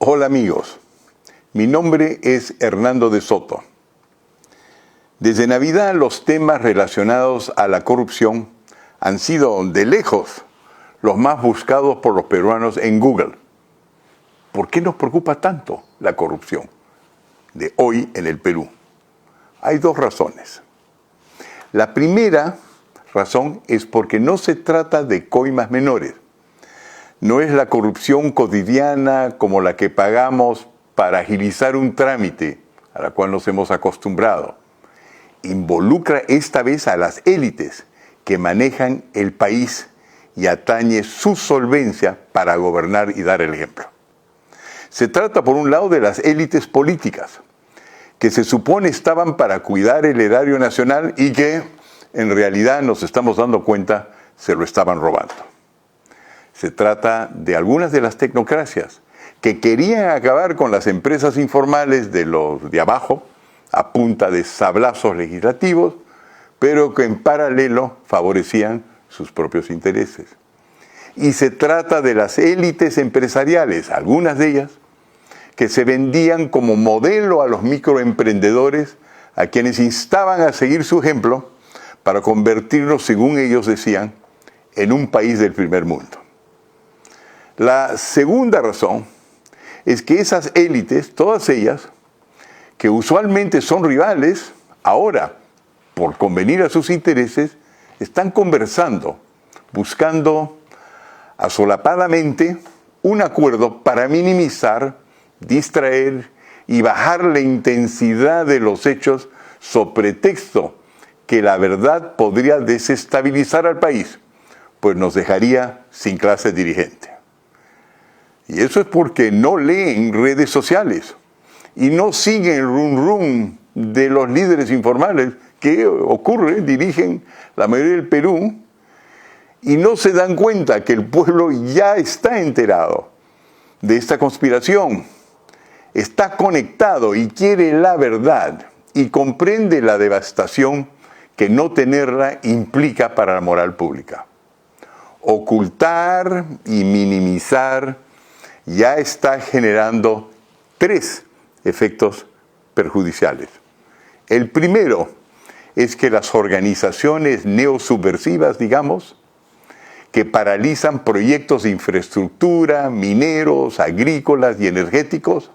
Hola amigos, mi nombre es Hernando de Soto. Desde Navidad los temas relacionados a la corrupción han sido de lejos los más buscados por los peruanos en Google. ¿Por qué nos preocupa tanto la corrupción de hoy en el Perú? Hay dos razones. La primera razón es porque no se trata de coimas menores. No es la corrupción cotidiana como la que pagamos para agilizar un trámite a la cual nos hemos acostumbrado. Involucra esta vez a las élites que manejan el país y atañe su solvencia para gobernar y dar el ejemplo. Se trata, por un lado, de las élites políticas, que se supone estaban para cuidar el erario nacional y que, en realidad, nos estamos dando cuenta, se lo estaban robando. Se trata de algunas de las tecnocracias que querían acabar con las empresas informales de los de abajo a punta de sablazos legislativos, pero que en paralelo favorecían sus propios intereses. Y se trata de las élites empresariales, algunas de ellas, que se vendían como modelo a los microemprendedores, a quienes instaban a seguir su ejemplo para convertirnos, según ellos decían, en un país del primer mundo. La segunda razón es que esas élites, todas ellas, que usualmente son rivales, ahora, por convenir a sus intereses, están conversando, buscando asolapadamente un acuerdo para minimizar, distraer y bajar la intensidad de los hechos sobre pretexto que la verdad podría desestabilizar al país, pues nos dejaría sin clase dirigente. Y eso es porque no leen redes sociales y no siguen el rum de los líderes informales que dirigen la mayoría del Perú, y no se dan cuenta que el pueblo ya está enterado de esta conspiración, está conectado y quiere la verdad y comprende la devastación que no tenerla implica para la moral pública. Ocultar y minimizar ya está generando tres efectos perjudiciales. El primero es que las organizaciones neosubversivas, digamos, que paralizan proyectos de infraestructura, mineros, agrícolas y energéticos,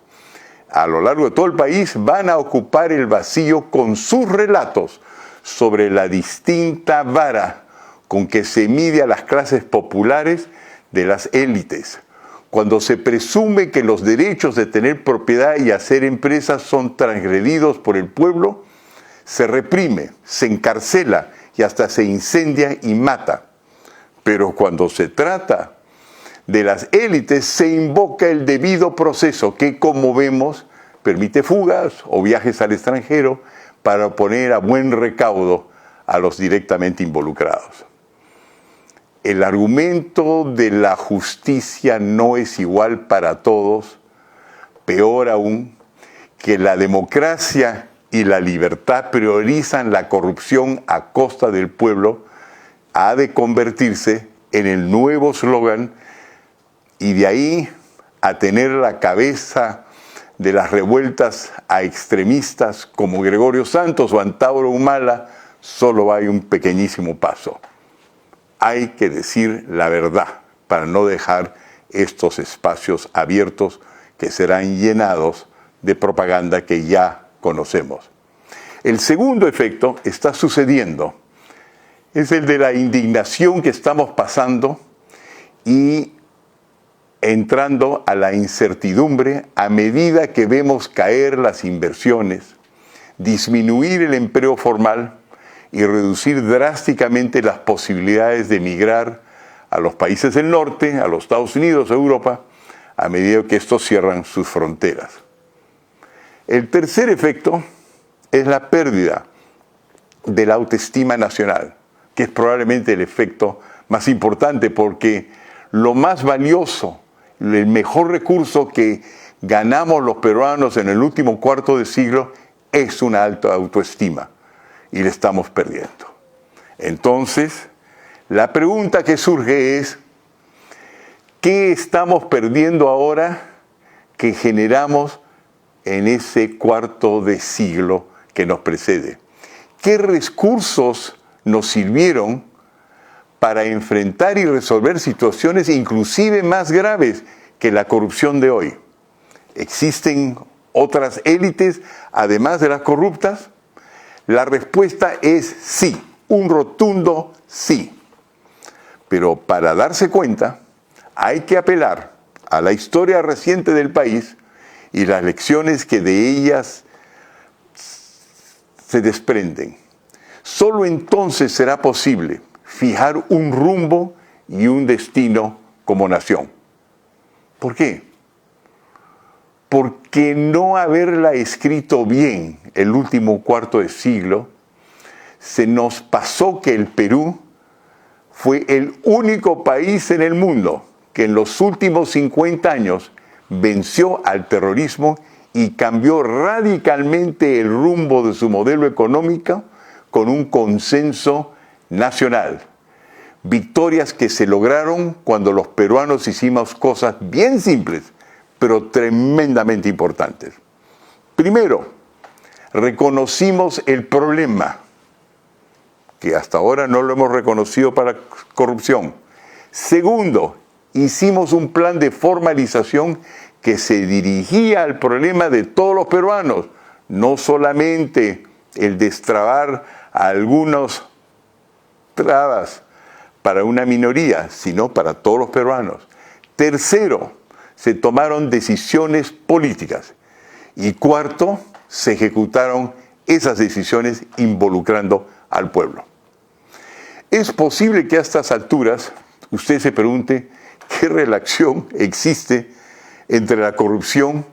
a lo largo de todo el país van a ocupar el vacío con sus relatos sobre la distinta vara con que se mide a las clases populares de las élites, cuando se presume que los derechos de tener propiedad y hacer empresas son transgredidos por el pueblo, se reprime, se encarcela y hasta se incendia y mata. Pero cuando se trata de las élites, se invoca el debido proceso que, como vemos, permite fugas o viajes al extranjero para poner a buen recaudo a los directamente involucrados. El argumento de la justicia no es igual para todos, peor aún, que la democracia y la libertad priorizan la corrupción a costa del pueblo, ha de convertirse en el nuevo eslogan, y de ahí a tener la cabeza de las revueltas a extremistas como Gregorio Santos o Antauro Humala, solo hay un pequeñísimo paso. Hay que decir la verdad para no dejar estos espacios abiertos que serán llenados de propaganda que ya conocemos. El segundo efecto está sucediendo. Es el de la indignación que estamos pasando y entrando a la incertidumbre a medida que vemos caer las inversiones, disminuir el empleo formal y reducir drásticamente las posibilidades de emigrar a los países del norte, a los Estados Unidos, a Europa, a medida que estos cierran sus fronteras. El tercer efecto es la pérdida de la autoestima nacional, que es probablemente el efecto más importante, porque lo más valioso, el mejor recurso que ganamos los peruanos en el último cuarto de siglo es una alta autoestima, y la estamos perdiendo. Entonces, la pregunta que surge es, ¿qué estamos perdiendo ahora que generamos en ese cuarto de siglo que nos precede? ¿Qué recursos nos sirvieron para enfrentar y resolver situaciones inclusive más graves que la corrupción de hoy? ¿Existen otras élites además de las corruptas? La respuesta es sí, un rotundo sí. Pero para darse cuenta, hay que apelar a la historia reciente del país y las lecciones que de ellas se desprenden. Solo entonces será posible fijar un rumbo y un destino como nación. ¿Por qué? Porque no haberla escrito bien el último cuarto de siglo, se nos pasó que el Perú fue el único país en el mundo que en los últimos 50 años venció al terrorismo y cambió radicalmente el rumbo de su modelo económico con un consenso nacional. Victorias que se lograron cuando los peruanos hicimos cosas bien simples, pero tremendamente importantes. Primero, reconocimos el problema, que hasta ahora no lo hemos reconocido para corrupción. Segundo, hicimos un plan de formalización que se dirigía al problema de todos los peruanos, no solamente el destrabar algunas trabas para una minoría, sino para todos los peruanos. Tercero, se tomaron decisiones políticas. Y cuarto, se ejecutaron esas decisiones involucrando al pueblo. Es posible que a estas alturas usted se pregunte qué relación existe entre la corrupción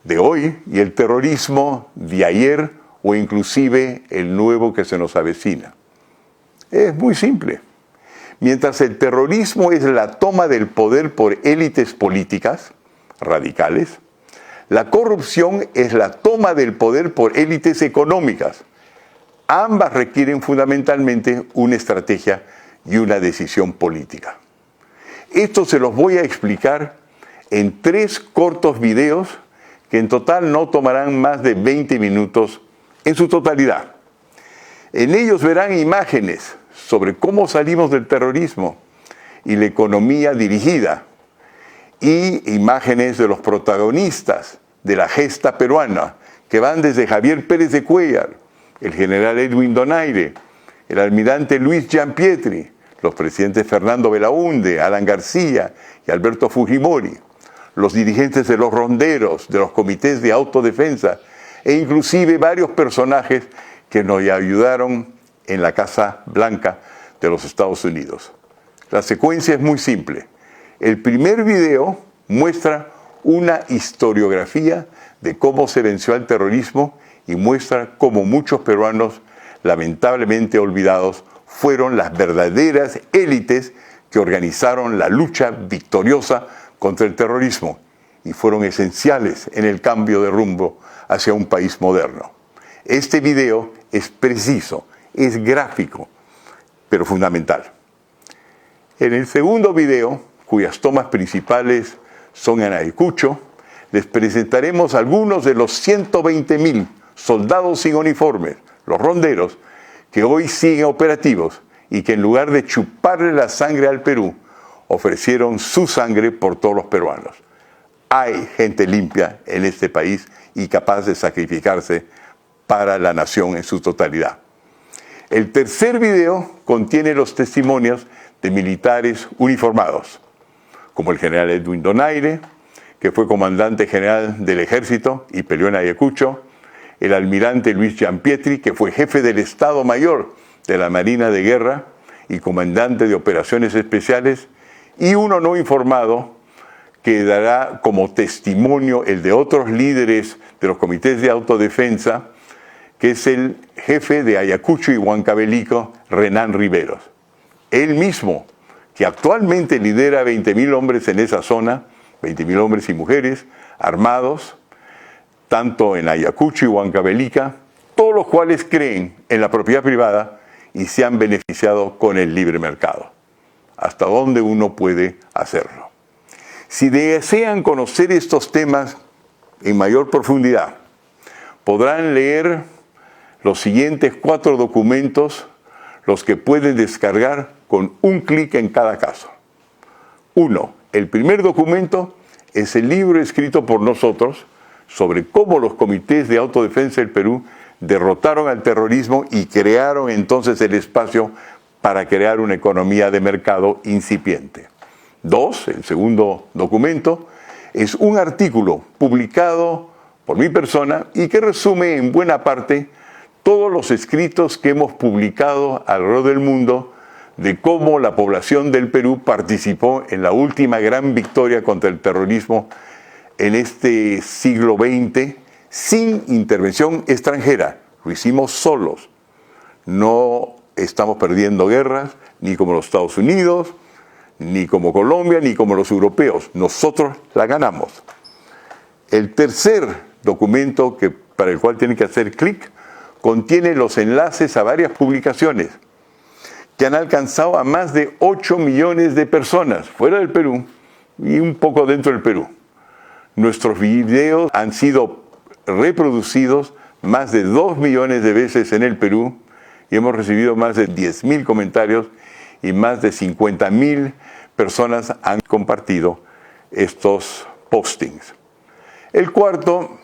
de hoy y el terrorismo de ayer o inclusive el nuevo que se nos avecina. Es muy simple. Mientras el terrorismo es la toma del poder por élites políticas radicales, la corrupción es la toma del poder por élites económicas. Ambas requieren fundamentalmente una estrategia y una decisión política. Esto se los voy a explicar en 3 cortos videos que en total no tomarán más de 20 minutos en su totalidad. En ellos verán imágenes sobre cómo salimos del terrorismo y la economía dirigida, y imágenes de los protagonistas de la gesta peruana, que van desde Javier Pérez de Cuéllar, el general Edwin Donaire, el almirante Luis Gianpietri, los presidentes Fernando Belaúnde, Alan García y Alberto Fujimori, los dirigentes de los ronderos, de los comités de autodefensa, e inclusive varios personajes que nos ayudaron en la Casa Blanca de los Estados Unidos. La secuencia es muy simple. El primer video muestra una historiografía de cómo se venció al terrorismo y muestra cómo muchos peruanos, lamentablemente olvidados, fueron las verdaderas élites que organizaron la lucha victoriosa contra el terrorismo y fueron esenciales en el cambio de rumbo hacia un país moderno. Este video es preciso, es gráfico, pero fundamental. En el segundo video, cuyas tomas principales son en Ayacucho, les presentaremos algunos de los 120,000 soldados sin uniformes, los ronderos, que hoy siguen operativos y que en lugar de chuparle la sangre al Perú, ofrecieron su sangre por todos los peruanos. Hay gente limpia en este país y capaz de sacrificarse para la nación en su totalidad. El tercer video contiene los testimonios de militares uniformados, como el general Edwin Donaire, que fue comandante general del ejército y peleó en Ayacucho, el almirante Luis Gianpietri, que fue jefe del Estado Mayor de la Marina de Guerra y comandante de operaciones especiales, y uno no informado que dará como testimonio el de otros líderes de los comités de autodefensa, que es el jefe de Ayacucho y Huancavelica, Renan Riveros. Él mismo, que actualmente lidera 20,000 hombres en esa zona, 20,000 hombres y mujeres armados, tanto en Ayacucho y Huancavelica, todos los cuales creen en la propiedad privada y se han beneficiado con el libre mercado. ¿Hasta dónde uno puede hacerlo? Si desean conocer estos temas en mayor profundidad, podrán leer los siguientes 4 documentos, los que pueden descargar con un clic en cada caso. 1. El primer documento es el libro escrito por nosotros sobre cómo los comités de autodefensa del Perú derrotaron al terrorismo y crearon entonces el espacio para crear una economía de mercado incipiente. 2. El segundo documento es un artículo publicado por mi persona y que resume en buena parte todos los escritos que hemos publicado alrededor del mundo de cómo la población del Perú participó en la última gran victoria contra el terrorismo en este siglo XX sin intervención extranjera. Lo hicimos solos. No estamos perdiendo guerras, ni como los Estados Unidos, ni como Colombia, ni como los europeos. Nosotros la ganamos. El tercer documento para el cual tienen que hacer clic contiene los enlaces a varias publicaciones que han alcanzado a más de 8 millones de personas fuera del Perú y un poco dentro del Perú. Nuestros videos han sido reproducidos más de 2 millones de veces en el Perú y hemos recibido más de 10.000 comentarios y más de 50.000 personas han compartido estos postings. El cuarto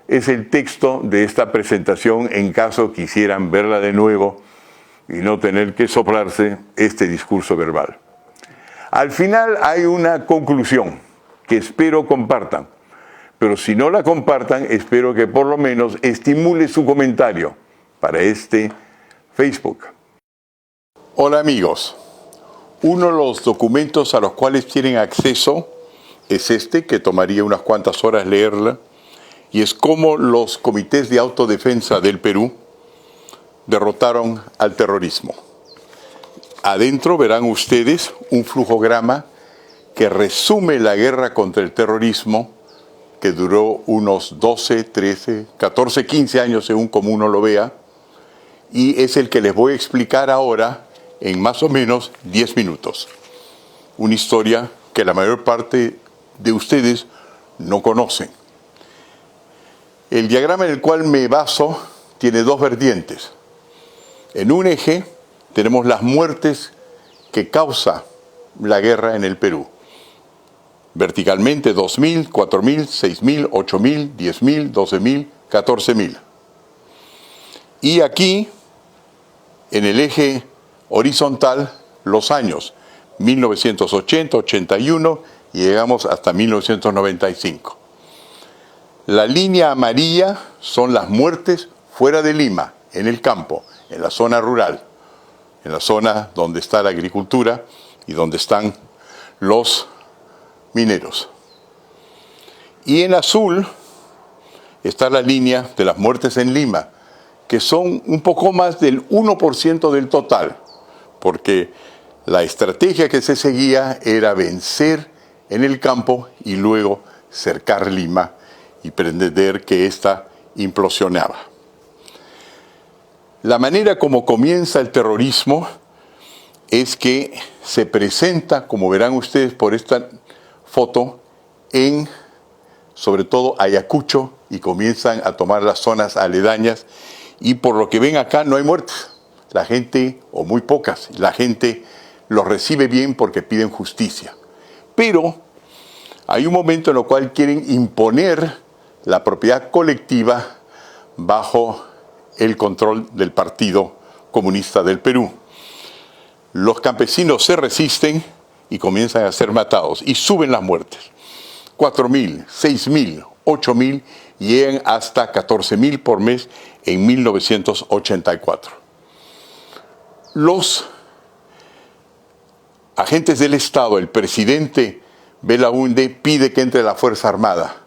es el texto de esta presentación en caso quisieran verla de nuevo y no tener que soplarse este discurso verbal. Al final hay una conclusión que espero compartan, pero si no la compartan, espero que por lo menos estimule su comentario para este Facebook. Hola amigos, uno de los documentos a los cuales tienen acceso es este, que tomaría unas cuantas horas leerla, y es cómo los comités de autodefensa del Perú derrotaron al terrorismo. Adentro verán ustedes un flujograma que resume la guerra contra el terrorismo, que duró unos 12, 13, 14, 15 años según como uno lo vea, y es el que les voy a explicar ahora en más o menos 10 minutos. Una historia que la mayor parte de ustedes no conocen. El diagrama en el cual me baso tiene 2 vertientes. En un eje tenemos las muertes que causa la guerra en el Perú. Verticalmente 2.000, 4.000, 6.000, 8.000, 10.000, 12.000, 14.000. Y aquí, en el eje horizontal, los años 1980, 81 y llegamos hasta 1995. La línea amarilla son las muertes fuera de Lima, en el campo, en la zona rural, en la zona donde está la agricultura y donde están los mineros. Y en azul está la línea de las muertes en Lima, que son un poco más del 1% del total, porque la estrategia que se seguía era vencer en el campo y luego cercar Lima y pretender que ésta implosionaba. La manera como comienza el terrorismo es que se presenta, como verán ustedes por esta foto, en sobre todo Ayacucho, y comienzan a tomar las zonas aledañas, y por lo que ven acá no hay muertes. La gente, o muy pocas, la gente los recibe bien porque piden justicia. Pero hay un momento en el cual quieren imponer la propiedad colectiva bajo el control del Partido Comunista del Perú. Los campesinos se resisten y comienzan a ser matados y suben las muertes. 4.000, 6.000, 8.000 y llegan hasta 14.000 por mes en 1984. Los agentes del Estado, el presidente Belaúnde pide que entre la Fuerza Armada,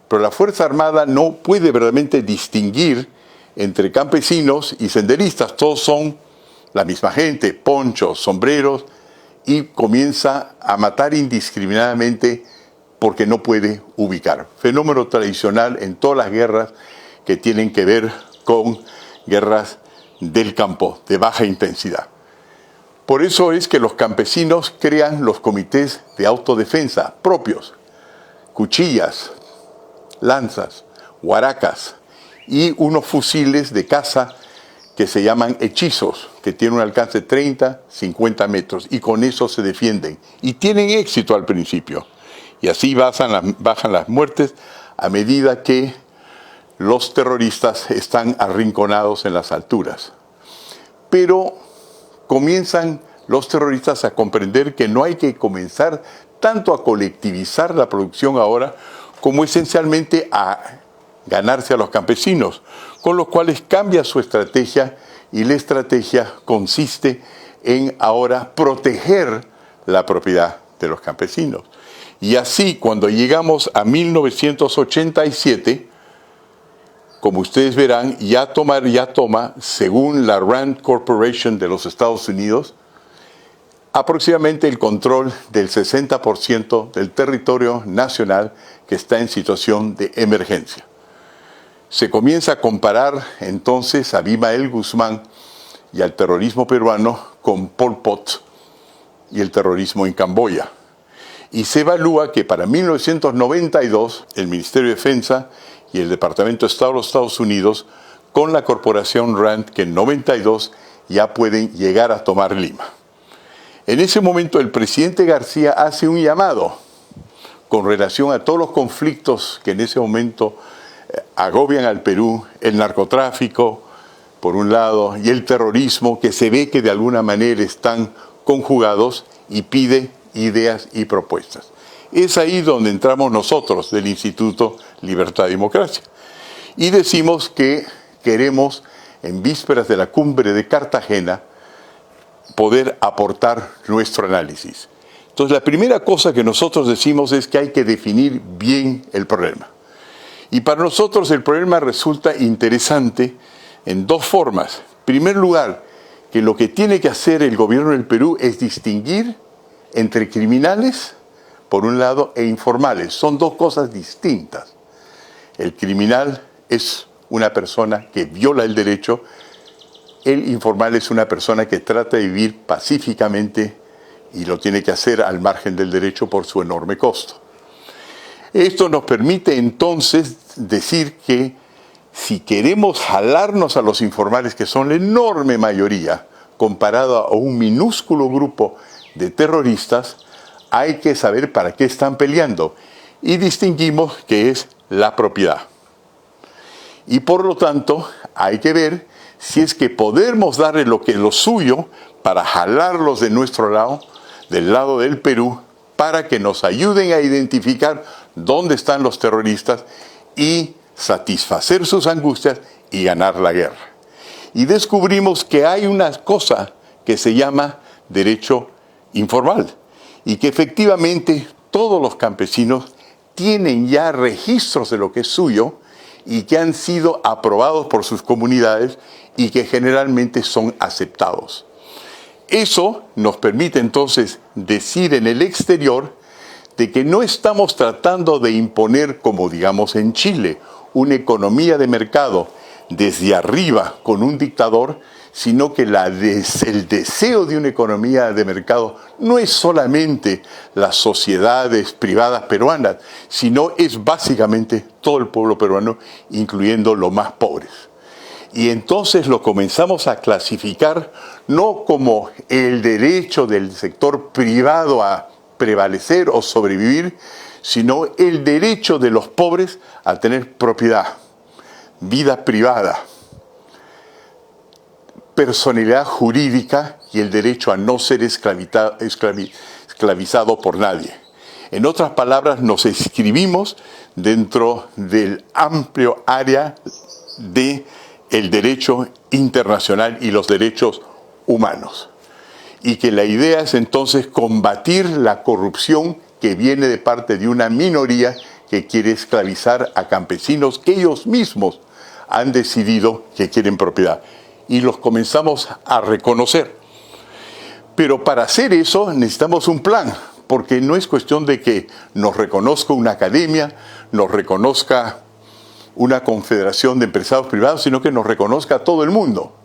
pero la Fuerza Armada no puede verdaderamente distinguir entre campesinos y senderistas. Todos son la misma gente, ponchos, sombreros, y comienza a matar indiscriminadamente porque no puede ubicar. Fenómeno tradicional en todas las guerras que tienen que ver con guerras del campo de baja intensidad. Por eso es que los campesinos crean los comités de autodefensa propios, cuchillas, lanzas, huaracas y unos fusiles de caza que se llaman hechizos, que tienen un alcance de 30, 50 metros, y con eso se defienden. Y tienen éxito al principio. Y así bajan las muertes a medida que los terroristas están arrinconados en las alturas. Pero comienzan los terroristas a comprender que no hay que comenzar tanto a colectivizar la producción ahora, como esencialmente a ganarse a los campesinos, con los cuales cambia su estrategia, y la estrategia consiste en ahora proteger la propiedad de los campesinos. Y así, cuando llegamos a 1987, como ustedes verán, ya toma, según la Rand Corporation de los Estados Unidos, aproximadamente el control del 60% del territorio nacional que está en situación de emergencia. Se comienza a comparar entonces a Abimael Guzmán y al terrorismo peruano con Pol Pot y el terrorismo en Camboya. Y se evalúa que para 1992 el Ministerio de Defensa y el Departamento de Estado de los Estados Unidos, con la corporación Rand, que en 92 ya pueden llegar a tomar Lima. En ese momento el presidente García hace un llamado con relación a todos los conflictos que en ese momento agobian al Perú, el narcotráfico, por un lado, y el terrorismo, que se ve que de alguna manera están conjugados, y pide ideas y propuestas. Es ahí donde entramos nosotros del Instituto Libertad y Democracia. Y decimos que queremos, en vísperas de la cumbre de Cartagena, poder aportar nuestro análisis. Entonces, la primera cosa que nosotros decimos es que hay que definir bien el problema. Y para nosotros el problema resulta interesante en dos formas. En primer lugar, que lo que tiene que hacer el gobierno del Perú es distinguir entre criminales, por un lado, e informales. Son dos cosas distintas. El criminal es una persona que viola el derecho. El informal es una persona que trata de vivir pacíficamente y lo tiene que hacer al margen del derecho por su enorme costo. Esto nos permite entonces decir que si queremos jalarnos a los informales, que son la enorme mayoría, comparado a un minúsculo grupo de terroristas, hay que saber para qué están peleando. Y distinguimos que es la propiedad. Y por lo tanto, hay que ver si es que podemos darle lo que es lo suyo para jalarlos de nuestro lado, del lado del Perú, para que nos ayuden a identificar dónde están los terroristas y satisfacer sus angustias y ganar la guerra. Y descubrimos que hay una cosa que se llama derecho informal y que efectivamente todos los campesinos tienen ya registros de lo que es suyo y que han sido aprobados por sus comunidades y que generalmente son aceptados. Eso nos permite entonces decir en el exterior de que no estamos tratando de imponer, como digamos en Chile, una economía de mercado desde arriba con un dictador, sino que el deseo de una economía de mercado no es solamente las sociedades privadas peruanas, sino es básicamente todo el pueblo peruano, incluyendo los más pobres. Y entonces lo comenzamos a clasificar no como el derecho del sector privado a prevalecer o sobrevivir, sino el derecho de los pobres a tener propiedad, vida privada, personalidad jurídica y el derecho a no ser esclavizado por nadie. En otras palabras, nos inscribimos dentro del amplio área del derecho internacional y los derechos humanos. Y que la idea es entonces combatir la corrupción que viene de parte de una minoría que quiere esclavizar a campesinos que ellos mismos han decidido que quieren propiedad. Y los comenzamos a reconocer. Pero para hacer eso necesitamos un plan, porque no es cuestión de que nos reconozca una academia, nos reconozca una confederación de empresarios privados, sino que nos reconozca a todo el mundo.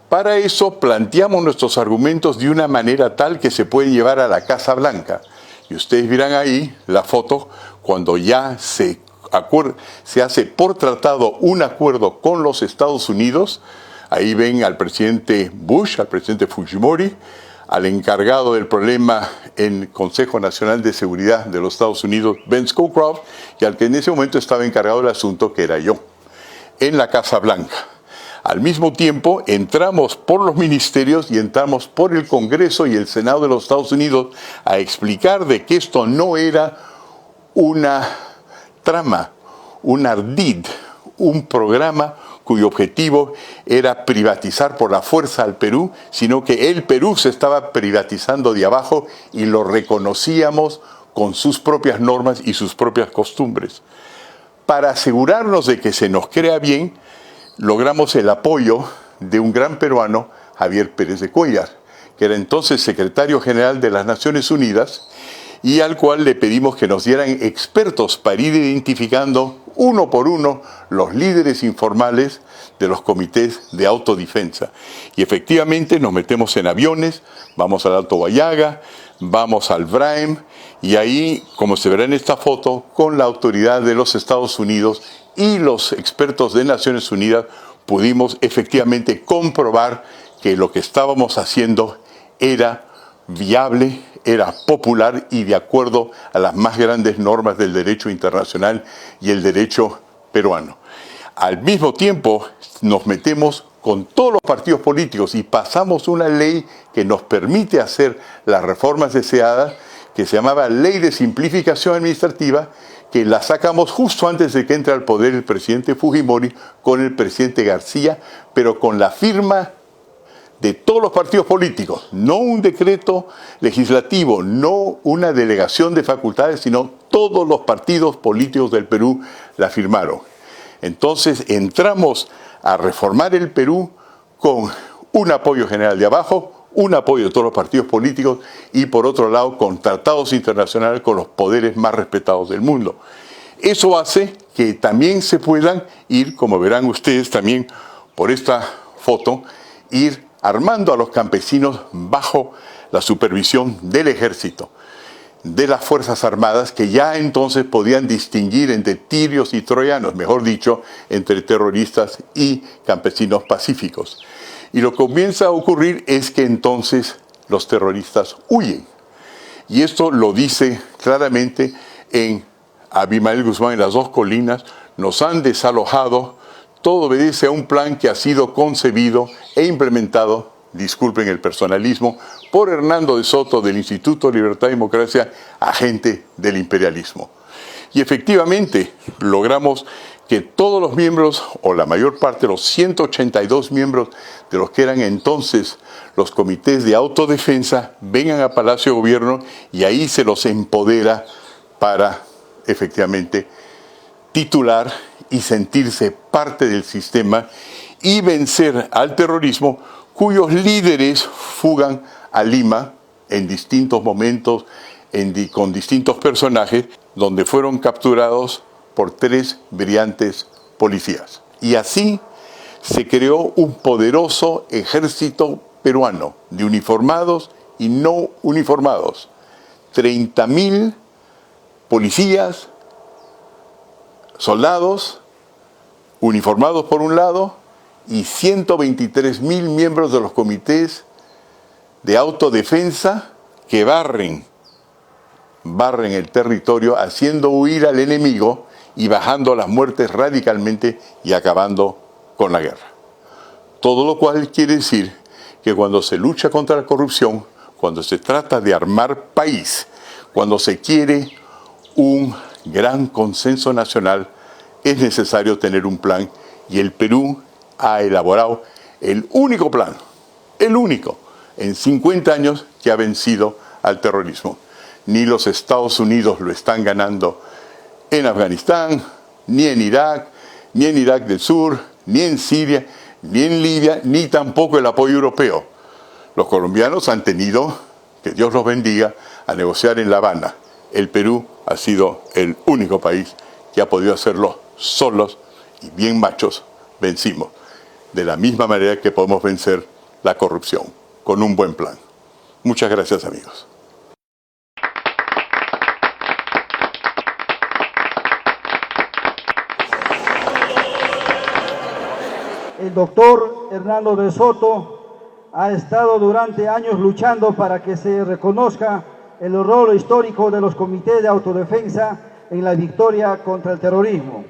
Para eso planteamos nuestros argumentos de una manera tal que se puede llevar a la Casa Blanca. Y ustedes verán ahí la foto cuando ya se hace por tratado un acuerdo con los Estados Unidos. Ahí ven al presidente Bush, al presidente Fujimori, al encargado del problema en Consejo Nacional de Seguridad de los Estados Unidos, Ben Scowcroft, y al que en ese momento estaba encargado del asunto, que era yo, en la Casa Blanca. Al mismo tiempo, entramos por los ministerios y entramos por el Congreso y el Senado de los Estados Unidos a explicar de que esto no era una trama, un ardid, un programa cuyo objetivo era privatizar por la fuerza al Perú, sino que el Perú se estaba privatizando de abajo y lo reconocíamos con sus propias normas y sus propias costumbres. Para asegurarnos de que se nos crea bien, logramos el apoyo de un gran peruano, Javier Pérez de Cuéllar, que era entonces secretario general de las Naciones Unidas, y al cual le pedimos que nos dieran expertos para ir identificando uno por uno los líderes informales de los comités de autodefensa. Y efectivamente nos metemos en aviones, vamos al Alto Huallaga, vamos al Braem, y ahí, como se verá en esta foto, con la autoridad de los Estados Unidos y los expertos de Naciones Unidas, pudimos efectivamente comprobar que lo que estábamos haciendo era viable, era popular y de acuerdo a las más grandes normas del derecho internacional y el derecho peruano. Al mismo tiempo, nos metemos con todos los partidos políticos y pasamos una ley que nos permite hacer las reformas deseadas, que se llamaba Ley de Simplificación Administrativa, que la sacamos justo antes de que entre al poder el presidente Fujimori con el presidente García, pero con la firma de todos los partidos políticos, no un decreto legislativo, no una delegación de facultades, sino todos los partidos políticos del Perú la firmaron. Entonces entramos a reformar el Perú con un apoyo general de abajo, un apoyo de todos los partidos políticos y por otro lado con tratados internacionales con los poderes más respetados del mundo. Eso hace que también se puedan ir, como verán ustedes también por esta foto, ir armando a los campesinos bajo la supervisión del ejército, de las Fuerzas Armadas, que ya entonces podían distinguir entre tirios y troyanos, mejor dicho, entre terroristas y campesinos pacíficos. Y lo que comienza a ocurrir es que entonces los terroristas huyen. Y esto lo dice claramente en Abimael Guzmán en las Dos Colinas: nos han desalojado, todo obedece a un plan que ha sido concebido e implementado, disculpen el personalismo, por Hernando de Soto del Instituto Libertad y Democracia, agente del imperialismo. Y efectivamente logramos que todos los miembros, o la mayor parte, los 182 miembros de los que eran entonces los comités de autodefensa, vengan a Palacio de Gobierno y ahí se los empodera para efectivamente titular y sentirse parte del sistema y vencer al terrorismo, cuyos líderes fugan a Lima en distintos momentos, con distintos personajes, donde fueron capturados por 3 brillantes policías. Y así se creó un poderoso ejército peruano de uniformados y no uniformados. 30.000 policías, soldados, uniformados por un lado, y 123.000 miembros de los comités de autodefensa que barren el territorio, haciendo huir al enemigo y bajando las muertes radicalmente y acabando con la guerra. Todo lo cual quiere decir que cuando se lucha contra la corrupción, cuando se trata de armar país, cuando se quiere un gran consenso nacional, es necesario tener un plan, y el Perú ha elaborado el único plan, el único, en 50 años que ha vencido al terrorismo. Ni los Estados Unidos lo están ganando en Afganistán, ni en Irak del Sur, ni en Siria, ni en Libia, ni tampoco el apoyo europeo. Los colombianos han tenido, que Dios los bendiga, a negociar en La Habana. El Perú ha sido el único país que ha podido hacerlo solos y bien machos. Vencimos. De la misma manera que podemos vencer la corrupción con un buen plan. Muchas gracias, amigos. El doctor Hernando de Soto ha estado durante años luchando para que se reconozca el rol histórico de los comités de autodefensa en la victoria contra el terrorismo.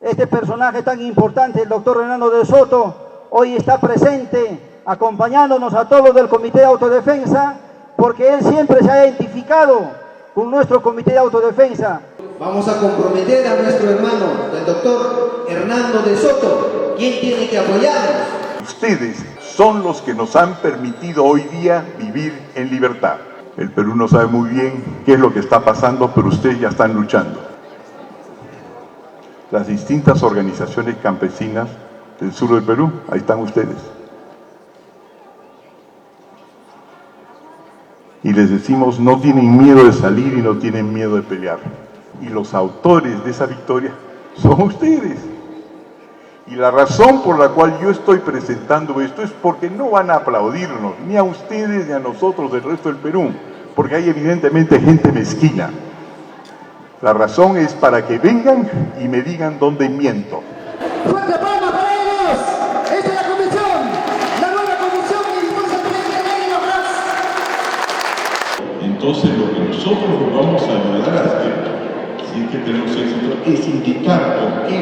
Este personaje tan importante, el doctor Hernando de Soto, hoy está presente acompañándonos a todos del Comité de Autodefensa, porque él siempre se ha identificado con nuestro Comité de Autodefensa. Vamos a comprometer a nuestro hermano, el doctor Hernando de Soto. ¿Quién tiene que apoyarnos? Ustedes son los que nos han permitido hoy día vivir en libertad. El Perú no sabe muy bien qué es lo que está pasando, pero ustedes ya están luchando. Las distintas organizaciones campesinas del sur del Perú, ahí están ustedes. Y les decimos, no tienen miedo de salir y no tienen miedo de pelear. Y los autores de esa victoria son ustedes. Y la razón por la cual yo estoy presentando esto es porque no van a aplaudirnos, ni a ustedes ni a nosotros del resto del Perú, porque hay evidentemente gente mezquina. La razón es para que vengan y me digan dónde miento. ¡Fuerte palma para ellos! ¡Esta es la comisión! ¡La nueva comisión que dispuesta a Entonces lo que nosotros vamos a ayudar a hacer, si es que tenemos éxito, es indicar por qué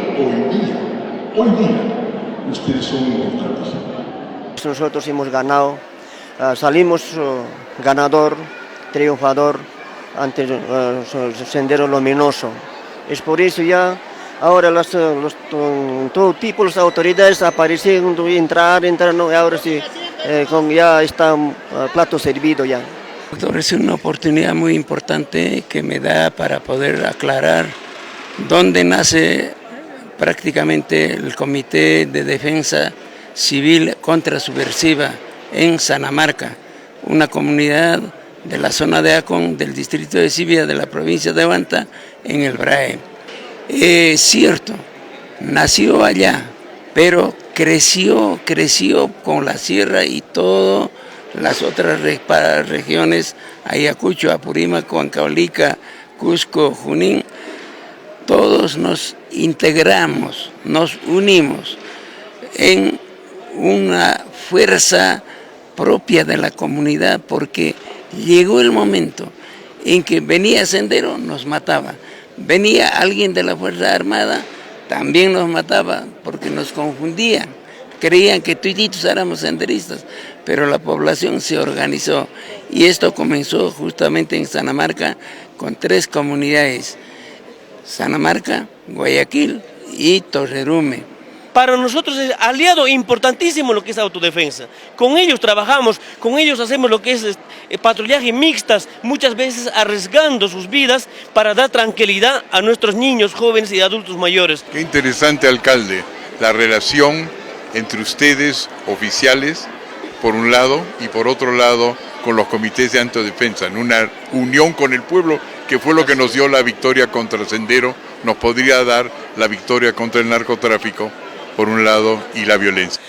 hoy día, ustedes son importantes. Nosotros hemos ganado, salimos ganador, triunfador ante el Sendero Luminoso. Es por eso ya ahora todo tipo de autoridades aparecen, entrar, no, ahora sí, ya está plato servido ya. Doctor, es una oportunidad muy importante que me da para poder aclarar dónde nace prácticamente el Comité de Defensa Civil Contrasubversiva en Sanamarca, una comunidad de la zona de Acon, del distrito de Sibia, de la provincia de Huanta, en el BRAE. Es cierto, nació allá, pero creció con la sierra y todas las otras regiones, Ayacucho, Apurímac, Huancavelica, Cusco, Junín. Todos nos integramos, nos unimos en una fuerza propia de la comunidad, porque llegó el momento en que venía Sendero, nos mataba, venía alguien de la Fuerza Armada, también nos mataba, porque nos confundían, creían que toditos éramos senderistas, pero la población se organizó y esto comenzó justamente en Sanamarca con 3 comunidades: Sanamarca, Guayaquil y Torrerume. Para nosotros es aliado importantísimo lo que es autodefensa. Con ellos trabajamos, con ellos hacemos lo que es patrullaje mixtas, muchas veces arriesgando sus vidas para dar tranquilidad a nuestros niños, jóvenes y adultos mayores. Qué interesante, alcalde, la relación entre ustedes, oficiales, por un lado, y por otro lado, con los comités de autodefensa, en una unión con el pueblo, que fue lo que nos dio la victoria contra el Sendero, nos podría dar la victoria contra el narcotráfico, por un lado, y la violencia.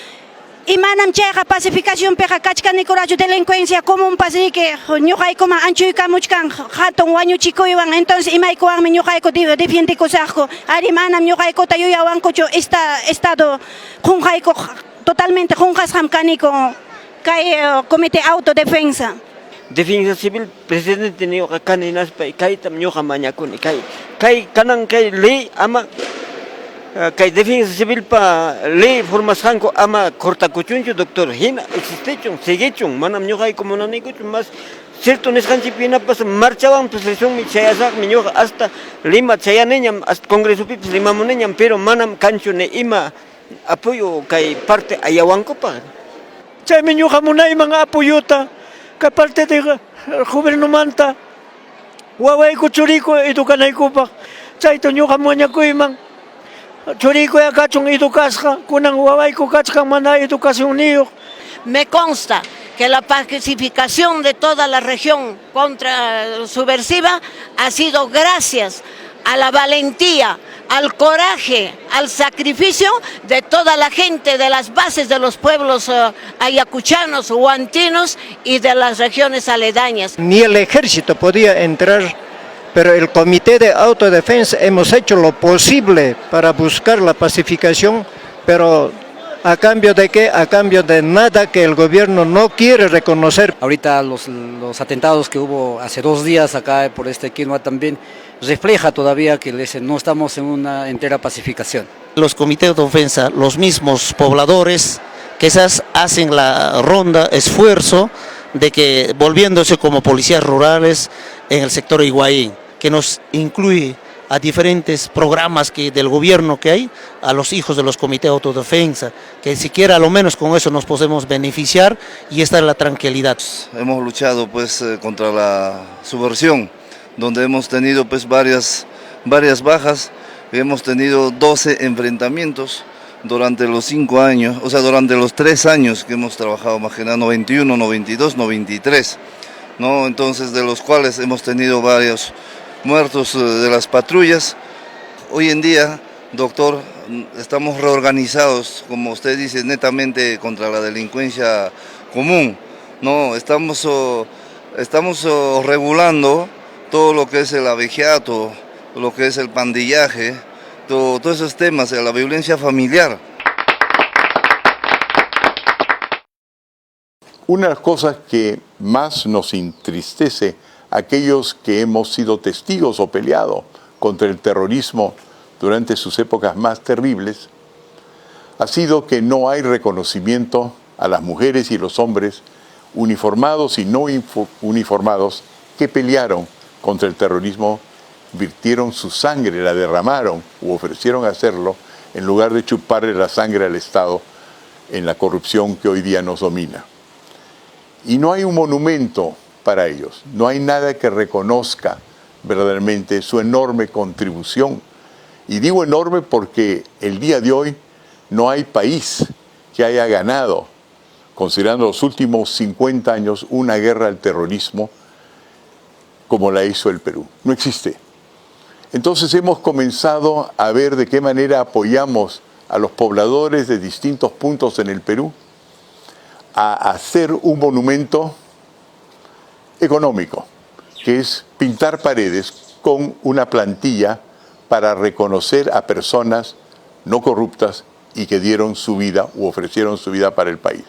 Y manam cheja pacificación peja kachkan nikurachu delincuencia común pasike ñuqayku ma anchuyka muchkan hatun wañuchikuywan entonces imaykuwanmi ñuqayku defiendikusaqku ari manam ñuqaykuta yuyawankuchu estado qunqayku totalmente qunqasqam kaniku kay comité autodefensa. Defensa civil presidente ñuqa kani naspa kaytam ñuqa mañakuni kay kanan kay ley ama kay defensa civil pa ley formasqanku ama cortakuchunchu doctor hina existechun seguichun manam ñuqayku munanikuchun mas cierto nisqanchik hinapas marchawan pues risunmi chayasaqmi ñuqa hasta Lima chayaneñam hasta congresopipas limamuneñam pero manam kanchu ne ima apoyo kay parte ayawankupa. Chaymi ñuqa munayman apoyuta kay parte de gobiernomanta wawayku churiyku educanaykupaq chayta ñuqa mañakuyman. Churiykuya kachun educasqa kunan wawayku kachkan mana educación niyuq. Me consta que la pacificación de toda la región contra subversiva ha sido gracias a la valentía, al coraje, al sacrificio de toda la gente de las bases de los pueblos ayacuchanos, huantinos y de las regiones aledañas. Ni el ejército podía entrar, pero el Comité de Autodefensa hemos hecho lo posible para buscar la pacificación, pero ¿a cambio de qué? A cambio de nada que el gobierno no quiere reconocer. Ahorita los atentados que hubo hace 2 días acá por Quinoa también refleja todavía que no estamos en una entera pacificación. Los comités de defensa, los mismos pobladores, quizás hacen la ronda, esfuerzo de que volviéndose como policías rurales en el sector Higuaín, que nos incluye a diferentes programas del gobierno que hay, a los hijos de los comités de autodefensa, que siquiera a lo menos con eso nos podemos beneficiar y esta es la tranquilidad. Hemos luchado pues contra la subversión, donde hemos tenido pues varias bajas, hemos tenido 12 enfrentamientos durante los 5 años, o sea durante los 3 años que hemos trabajado, más que nada 91, 92, 93, ¿no? Entonces de los cuales hemos tenido varios muertos de las patrullas. Hoy en día, doctor, estamos reorganizados, como usted dice, netamente contra la delincuencia común, ¿no? Estamos regulando todo lo que es el abegiato, lo que es el pandillaje, todos esos temas, la violencia familiar. Una de las cosas que más nos entristece a aquellos que hemos sido testigos o peleado contra el terrorismo durante sus épocas más terribles, ha sido que no hay reconocimiento a las mujeres y los hombres uniformados y no uniformados que pelearon contra el terrorismo, virtieron su sangre, la derramaron u ofrecieron hacerlo en lugar de chuparle la sangre al Estado en la corrupción que hoy día nos domina. Y no hay un monumento para ellos, no hay nada que reconozca verdaderamente su enorme contribución. Y digo enorme porque el día de hoy no hay país que haya ganado, considerando los últimos 50 años, una guerra al terrorismo como la hizo el Perú. No existe. Entonces hemos comenzado a ver de qué manera apoyamos a los pobladores de distintos puntos en el Perú a hacer un monumento económico, que es pintar paredes con una plantilla para reconocer a personas no corruptas y que dieron su vida u ofrecieron su vida para el país.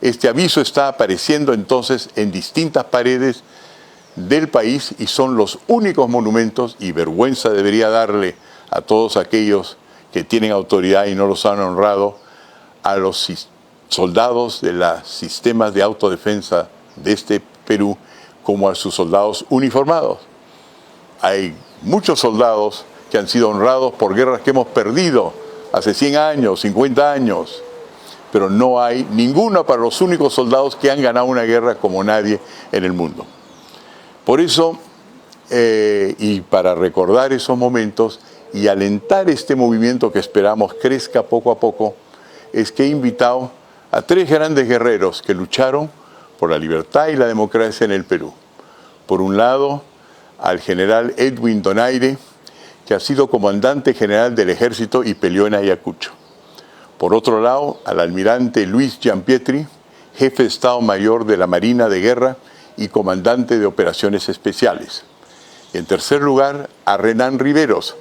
Este aviso está apareciendo entonces en distintas paredes del país y son los únicos monumentos, y vergüenza debería darle a todos aquellos que tienen autoridad y no los han honrado, a los soldados de los sistemas de autodefensa de este Perú como a sus soldados uniformados. Hay muchos soldados que han sido honrados por guerras que hemos perdido hace 100 años, 50 años, pero no hay ninguno para los únicos soldados que han ganado una guerra como nadie en el mundo. Por eso, y para recordar esos momentos y alentar este movimiento que esperamos crezca poco a poco, es que he invitado a 3 grandes guerreros que lucharon por la libertad y la democracia en el Perú. Por un lado, al general Edwin Donaire, que ha sido comandante general del ejército y peleó en Ayacucho. Por otro lado, al almirante Luis Giampietri, jefe de Estado Mayor de la Marina de Guerra y comandante de operaciones especiales. Y en tercer lugar, a Renan Riveros,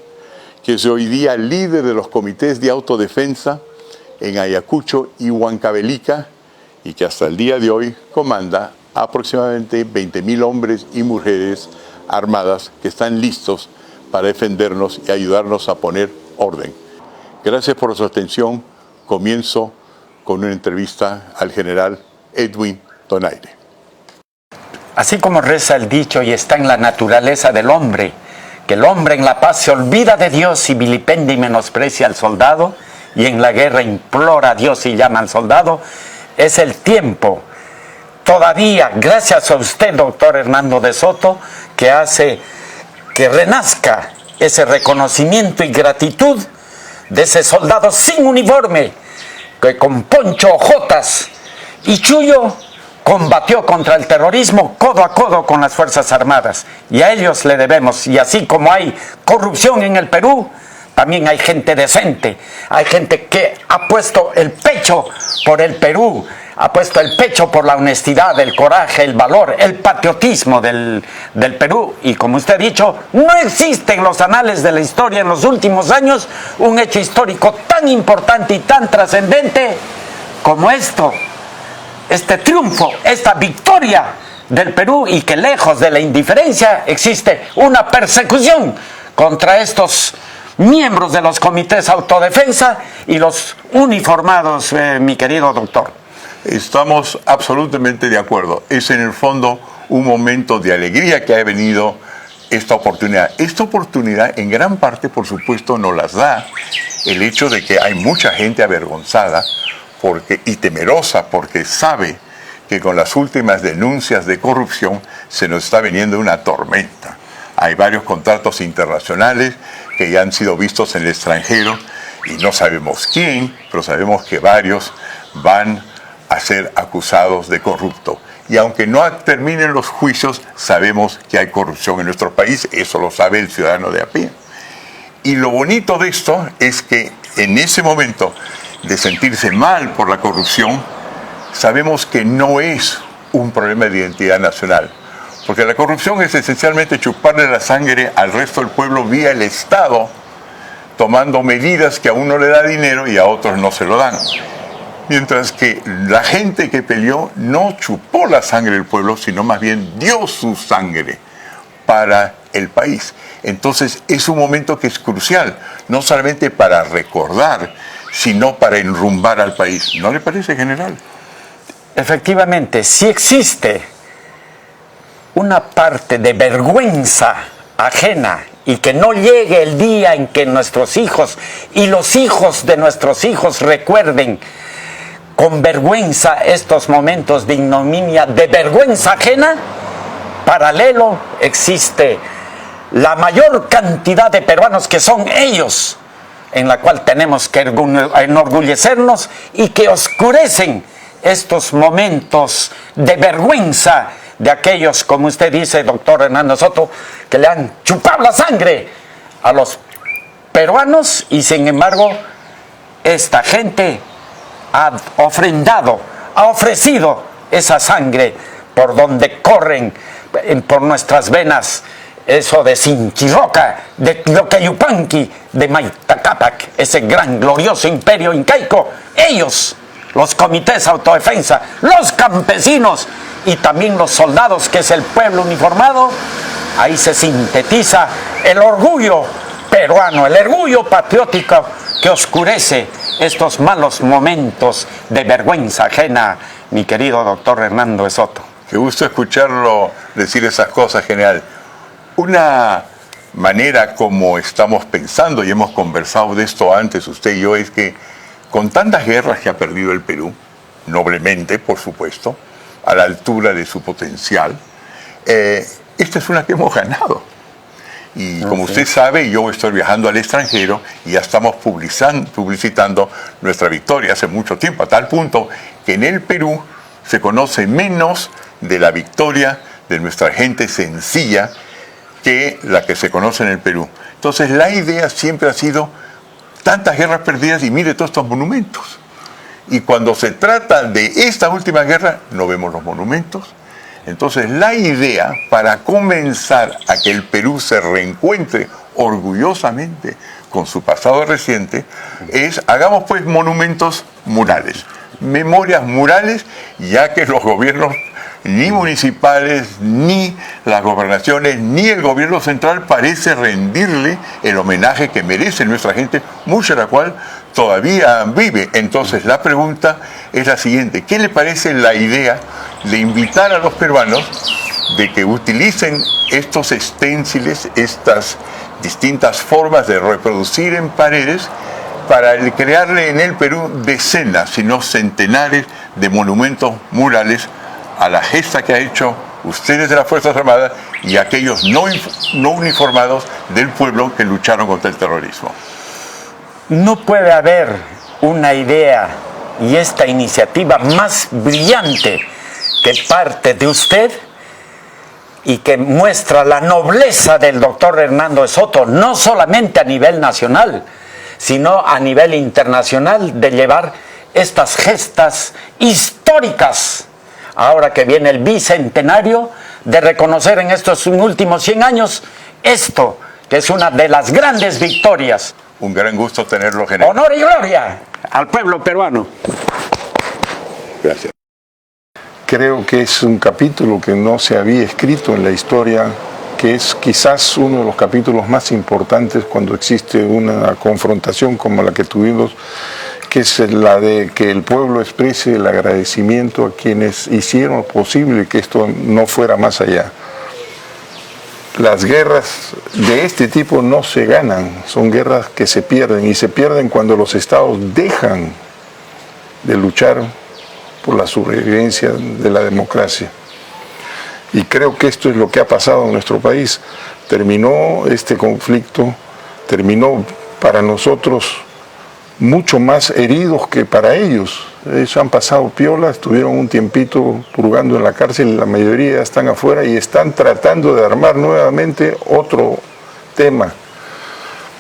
que es hoy día líder de los comités de autodefensa en Ayacucho y Huancavelica, y que hasta el día de hoy comanda aproximadamente 20.000 hombres y mujeres armadas que están listos para defendernos y ayudarnos a poner orden. Gracias por su atención. Comienzo con una entrevista al general Edwin Donaire. Así como reza el dicho y está en la naturaleza del hombre, que el hombre en la paz se olvida de Dios y vilipendia y menosprecia al soldado, y en la guerra implora a Dios y llama al soldado, es el tiempo, todavía, gracias a usted, doctor Hernando de Soto, que hace que renazca ese reconocimiento y gratitud de ese soldado sin uniforme, que con poncho, ojotas y chullo combatió contra el terrorismo codo a codo con las Fuerzas Armadas. Y a ellos le debemos. Y así como hay corrupción en el Perú, también hay gente decente. Hay gente que ha puesto el pecho por el Perú, ha puesto el pecho por la honestidad, el coraje, el valor, el patriotismo del Perú. Y como usted ha dicho, no existe en los anales de la historia en los últimos años un hecho histórico tan importante y tan trascendente como este triunfo, esta victoria del Perú, y que lejos de la indiferencia existe una persecución contra estos miembros de los comités de autodefensa y los uniformados, mi querido doctor. Estamos absolutamente de acuerdo. Es en el fondo un momento de alegría que ha venido esta oportunidad. Esta oportunidad en gran parte, por supuesto, nos las da el hecho de que hay mucha gente avergonzada y temerosa porque sabe que con las últimas denuncias de corrupción se nos está viniendo una tormenta. Hay varios contratos internacionales que ya han sido vistos en el extranjero y no sabemos quién, pero sabemos que varios van a ser acusados de corrupto. Y aunque no terminen los juicios, sabemos que hay corrupción en nuestro país, eso lo sabe el ciudadano de a pie. Y lo bonito de esto es que en ese momento de sentirse mal por la corrupción, sabemos que no es un problema de identidad nacional, porque la corrupción es esencialmente chuparle la sangre al resto del pueblo vía el Estado, tomando medidas que a uno le da dinero y a otros no se lo dan. Mientras que la gente que peleó no chupó la sangre del pueblo, sino más bien dio su sangre para el país. Entonces es un momento que es crucial, no solamente para recordar, sino para enrumbar al país. ¿No le parece, general? Efectivamente, si existe una parte de vergüenza ajena y que no llegue el día en que nuestros hijos y los hijos de nuestros hijos recuerden con vergüenza estos momentos de ignominia, de vergüenza ajena, paralelo existe la mayor cantidad de peruanos que son ellos, en la cual tenemos que enorgullecernos y que oscurecen estos momentos de vergüenza de aquellos, como usted dice, doctor Hernando Soto, que le han chupado la sangre a los peruanos y sin embargo esta gente ha ofrendado, ha ofrecido esa sangre por donde corren por nuestras venas. Eso de Sinchiroca, de Tloquayupanqui, de Maitacapac, ese gran glorioso imperio incaico, ellos, los comités de autodefensa, los campesinos y también los soldados, que es el pueblo uniformado, ahí se sintetiza el orgullo peruano, el orgullo patriótico que oscurece estos malos momentos de vergüenza ajena, mi querido doctor Hernando de Soto. Qué gusto escucharlo decir esas cosas, general. Una manera como estamos pensando, y hemos conversado de esto antes usted y yo, es que con tantas guerras que ha perdido el Perú, noblemente, por supuesto, a la altura de su potencial, esta es una que hemos ganado. Y como usted sabe, yo estoy viajando al extranjero y ya estamos publicitando nuestra victoria hace mucho tiempo, a tal punto que en el Perú se conoce menos de la victoria de nuestra gente sencilla que la que se conoce en el Perú. Entonces la idea siempre ha sido tantas guerras perdidas y mire todos estos monumentos. Y cuando se trata de esta última guerra, no vemos los monumentos. Entonces la idea para comenzar a que el Perú se reencuentre orgullosamente con su pasado reciente es, hagamos pues monumentos murales, memorias murales, ya que los gobiernos ni municipales, ni las gobernaciones, ni el gobierno central parece rendirle el homenaje que merece nuestra gente, mucha de la cual todavía vive. Entonces la pregunta es la siguiente: ¿qué le parece la idea de invitar a los peruanos de que utilicen estos esténciles, estas distintas formas de reproducir en paredes, para crearle en el Perú decenas, si no centenares de monumentos murales a la gesta que ha hecho ustedes de las Fuerzas Armadas y aquellos no uniformados del pueblo que lucharon contra el terrorismo? No puede haber una idea y esta iniciativa más brillante que parte de usted y que muestra la nobleza del doctor Hernando de Soto, no solamente a nivel nacional, sino a nivel internacional, de llevar estas gestas históricas, ahora que viene el bicentenario, de reconocer en estos últimos 100 años esto, que es una de las grandes victorias. Un gran gusto tenerlo, general. Honor y gloria al pueblo peruano. Gracias. Creo que es un capítulo que no se había escrito en la historia, que es quizás uno de los capítulos más importantes cuando existe una confrontación como la que tuvimos, que es la de que el pueblo exprese el agradecimiento a quienes hicieron posible que esto no fuera más allá. Las guerras de este tipo no se ganan, son guerras que se pierden, y se pierden cuando los estados dejan de luchar por la sobrevivencia de la democracia. Y creo que esto es lo que ha pasado en nuestro país. Terminó este conflicto, terminó para nosotros mucho más heridos que para ellos. Ellos han pasado piola, estuvieron un tiempito purgando en la cárcel, la mayoría ya están afuera y están tratando de armar nuevamente otro tema.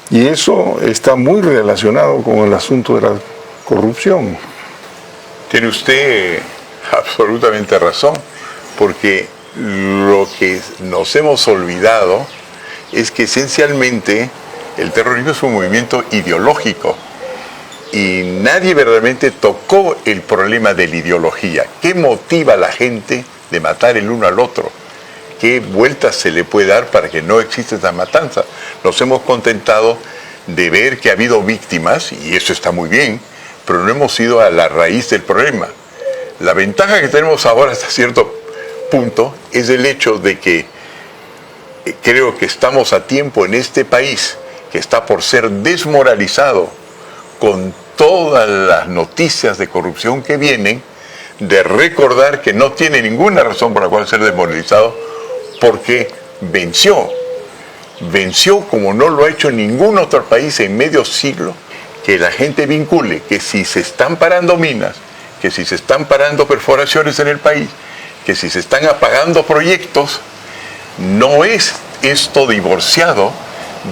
Y eso está muy relacionado con el asunto de la corrupción. Tiene usted absolutamente razón, porque lo que nos hemos olvidado es que esencialmente el terrorismo es un movimiento ideológico y nadie verdaderamente tocó el problema de la ideología. ¿Qué motiva a la gente de matar el uno al otro? ¿Qué vueltas se le puede dar para que no exista esa matanza? Nos hemos contentado de ver que ha habido víctimas, y eso está muy bien, pero no hemos ido a la raíz del problema. La ventaja que tenemos ahora hasta cierto punto es el hecho de que creo que estamos a tiempo en este país, que está por ser desmoralizado con todas las noticias de corrupción que vienen, de recordar que no tiene ninguna razón por la cual ser desmoralizado, porque venció como no lo ha hecho ningún otro país en medio siglo. Que la gente vincule que si se están parando minas, que si se están parando perforaciones en el país, que si se están apagando proyectos, no es esto divorciado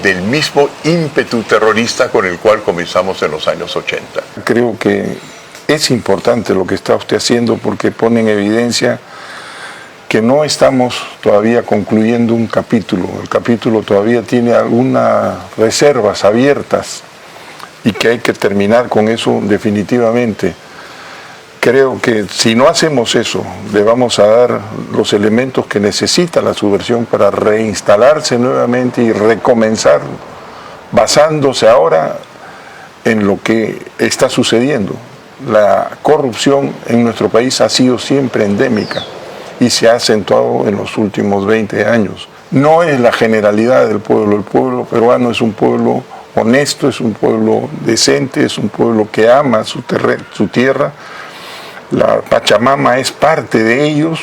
del mismo ímpetu terrorista con el cual comenzamos en los años 80. Creo que es importante lo que está usted haciendo porque pone en evidencia que no estamos todavía concluyendo un capítulo. El capítulo todavía tiene algunas reservas abiertas y que hay que terminar con eso definitivamente. Creo que si no hacemos eso, le vamos a dar los elementos que necesita la subversión para reinstalarse nuevamente y recomenzar, basándose ahora en lo que está sucediendo. La corrupción en nuestro país ha sido siempre endémica y se ha acentuado en los últimos 20 años. No es la generalidad del pueblo. El pueblo peruano es un pueblo honesto, es un pueblo decente, es un pueblo que ama su tierra. La Pachamama es parte de ellos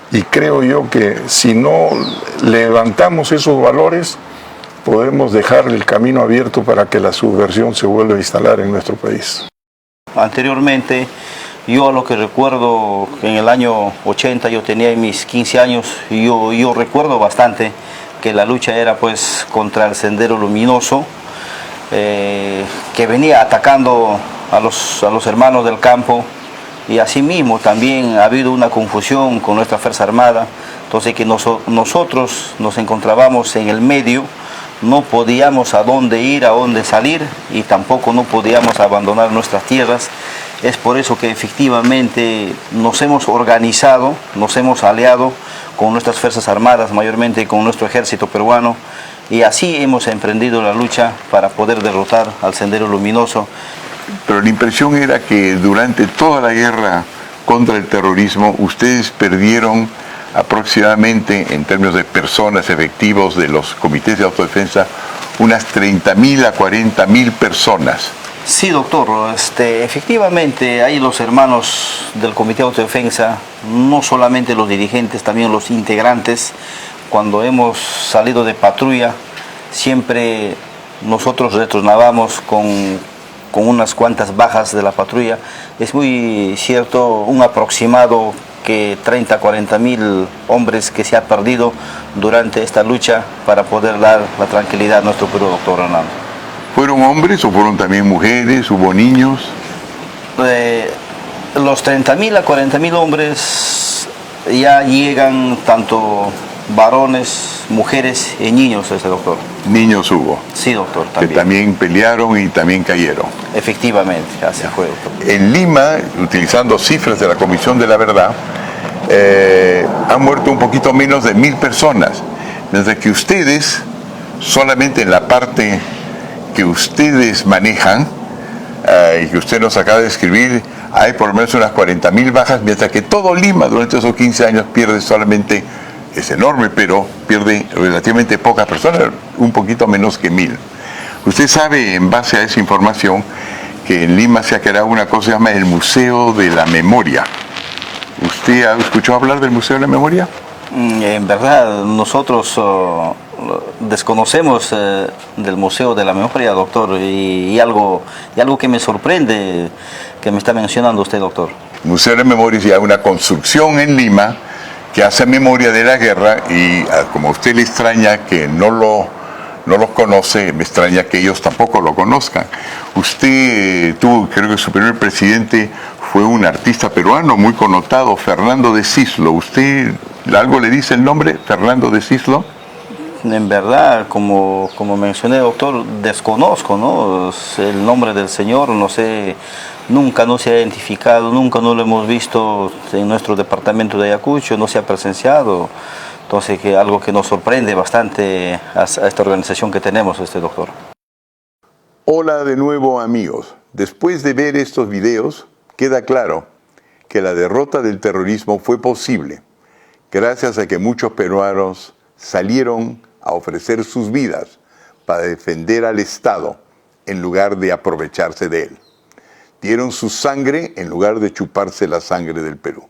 y creo yo que si no levantamos esos valores podemos dejar el camino abierto para que la subversión se vuelva a instalar en nuestro país. Anteriormente, yo a lo que recuerdo, en el año 80 yo tenía mis 15 años y yo recuerdo bastante que la lucha era pues contra el Sendero Luminoso, que venía atacando a los hermanos del campo, y asimismo también ha habido una confusión con nuestra Fuerza Armada, entonces que nosotros nos encontrábamos en el medio, no podíamos a dónde ir, a dónde salir y tampoco no podíamos abandonar nuestras tierras. Es por eso que efectivamente nos hemos organizado, nos hemos aliado con nuestras Fuerzas Armadas, mayormente con nuestro ejército peruano, y así hemos emprendido la lucha para poder derrotar al Sendero Luminoso. Pero la impresión era que durante toda la guerra contra el terrorismo ustedes perdieron aproximadamente, en términos de personas efectivos de los comités de autodefensa, unas 30.000 a 40.000 personas. Sí, doctor, efectivamente hay los hermanos del Comité de Autodefensa, no solamente los dirigentes, también los integrantes. Cuando hemos salido de patrulla, siempre nosotros retornábamos con unas cuantas bajas de la patrulla. Es muy cierto, un aproximado que 30, 40 mil hombres que se ha perdido durante esta lucha para poder dar la tranquilidad a nuestro Perú, doctor Hernando. ¿Fueron hombres o fueron también mujeres? ¿Hubo niños? Los 30.000 a 40.000 hombres ya llegan tanto varones, mujeres y niños, doctor. ¿Niños hubo? Sí, doctor, también. Que también pelearon y también cayeron. Efectivamente, así fue, doctor. En Lima, utilizando cifras de la Comisión de la Verdad, han muerto un poquito menos de 1.000 personas, mientras que ustedes, solamente en la parte que ustedes manejan, y que usted nos acaba de escribir, hay por lo menos unas 40.000 bajas, mientras que todo Lima durante esos 15 años pierde solamente, es enorme, pero pierde relativamente pocas personas, un poquito menos que 1.000. Usted sabe, en base a esa información, que en Lima se ha creado una cosa que se llama el Museo de la Memoria. ¿Usted ha escuchado hablar del Museo de la Memoria? En verdad, nosotros desconocemos del Museo de la Memoria, doctor, y algo que me sorprende que me está mencionando usted, doctor. El Museo de la Memoria es ya una construcción en Lima que hace memoria de la guerra y como a usted le extraña que no los conoce, me extraña que ellos tampoco lo conozcan. Usted tuvo, creo que su primer presidente fue un artista peruano muy connotado, Fernando de Cislo. ¿Usted algo le dice el nombre, Fernando de Cislo? En verdad, como mencioné, doctor, desconozco, ¿no? El nombre del señor, no sé, nunca no se ha identificado, nunca no lo hemos visto en nuestro departamento de Ayacucho, no se ha presenciado. Entonces, algo que nos sorprende bastante a esta organización que tenemos, doctor. Hola de nuevo, amigos. Después de ver estos videos, queda claro que la derrota del terrorismo fue posible gracias a que muchos peruanos salieron a ofrecer sus vidas para defender al Estado en lugar de aprovecharse de él. Dieron su sangre en lugar de chuparse la sangre del Perú.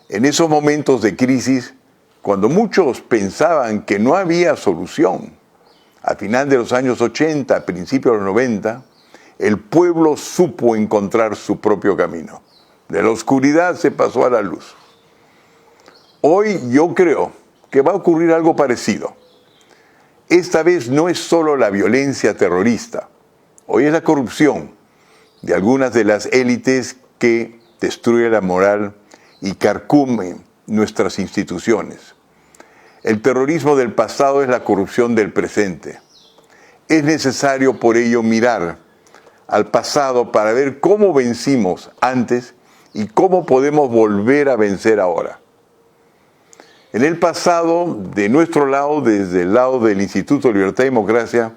En esos momentos de crisis, cuando muchos pensaban que no había solución, a final de los años 80, a principios de los 90, el pueblo supo encontrar su propio camino. De la oscuridad se pasó a la luz. Hoy yo creo que va a ocurrir algo parecido. Esta vez no es solo la violencia terrorista, hoy es la corrupción de algunas de las élites que destruyen la moral y carcomen nuestras instituciones. El terrorismo del pasado es la corrupción del presente. Es necesario por ello mirar al pasado para ver cómo vencimos antes y cómo podemos volver a vencer ahora. En el pasado, de nuestro lado, desde el lado del Instituto de Libertad y Democracia,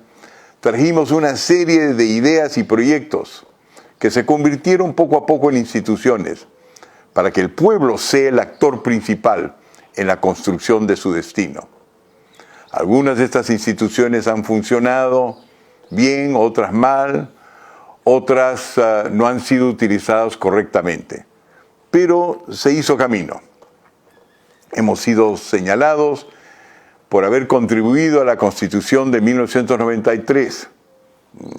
trajimos una serie de ideas y proyectos que se convirtieron poco a poco en instituciones para que el pueblo sea el actor principal en la construcción de su destino. Algunas de estas instituciones han funcionado bien, otras mal, otras no han sido utilizadas correctamente, pero se hizo camino. Hemos sido señalados por haber contribuido a la Constitución de 1993.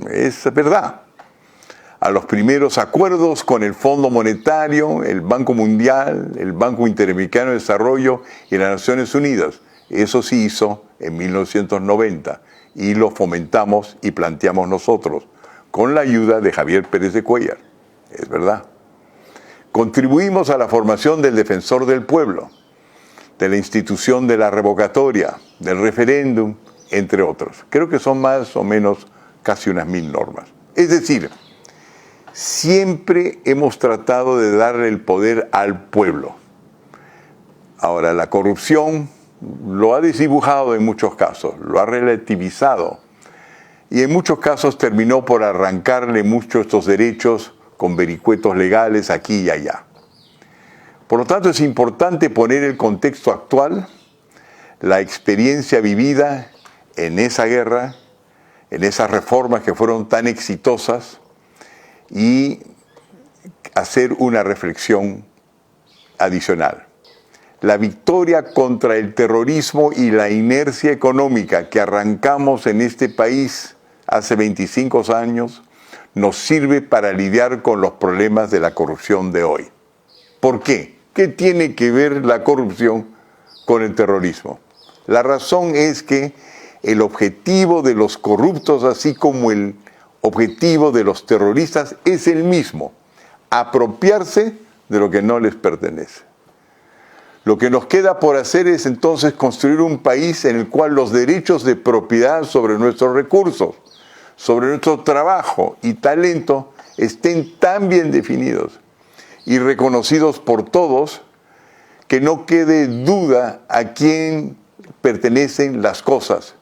Es verdad. A los primeros acuerdos con el Fondo Monetario, el Banco Mundial, el Banco Interamericano de Desarrollo y las Naciones Unidas. Eso se hizo en 1990 y lo fomentamos y planteamos nosotros con la ayuda de Javier Pérez de Cuéllar. Es verdad. Contribuimos a la formación del Defensor del Pueblo, de la institución de la revocatoria, del referéndum, entre otros. Creo que son más o menos casi unas 1000 normas. Es decir, siempre hemos tratado de darle el poder al pueblo. Ahora, la corrupción lo ha desdibujado en muchos casos, lo ha relativizado y en muchos casos terminó por arrancarle muchos de estos derechos con vericuetos legales aquí y allá. Por lo tanto, es importante poner el contexto actual, la experiencia vivida en esa guerra, en esas reformas que fueron tan exitosas y hacer una reflexión adicional. La victoria contra el terrorismo y la inercia económica que arrancamos en este país hace 25 años nos sirve para lidiar con los problemas de la corrupción de hoy. ¿Por qué? ¿Qué tiene que ver la corrupción con el terrorismo? La razón es que el objetivo de los corruptos, así como el objetivo de los terroristas, es el mismo: apropiarse de lo que no les pertenece. Lo que nos queda por hacer es entonces construir un país en el cual los derechos de propiedad sobre nuestros recursos, sobre nuestro trabajo y talento estén tan bien definidos y reconocidos por todos que no quede duda a quién pertenecen las cosas,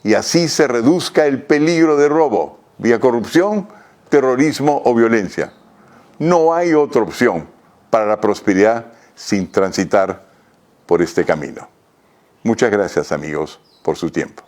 y así se reduzca el peligro de robo vía corrupción, terrorismo o violencia. No hay otra opción para la prosperidad sin transitar por este camino. Muchas gracias, amigos, por su tiempo.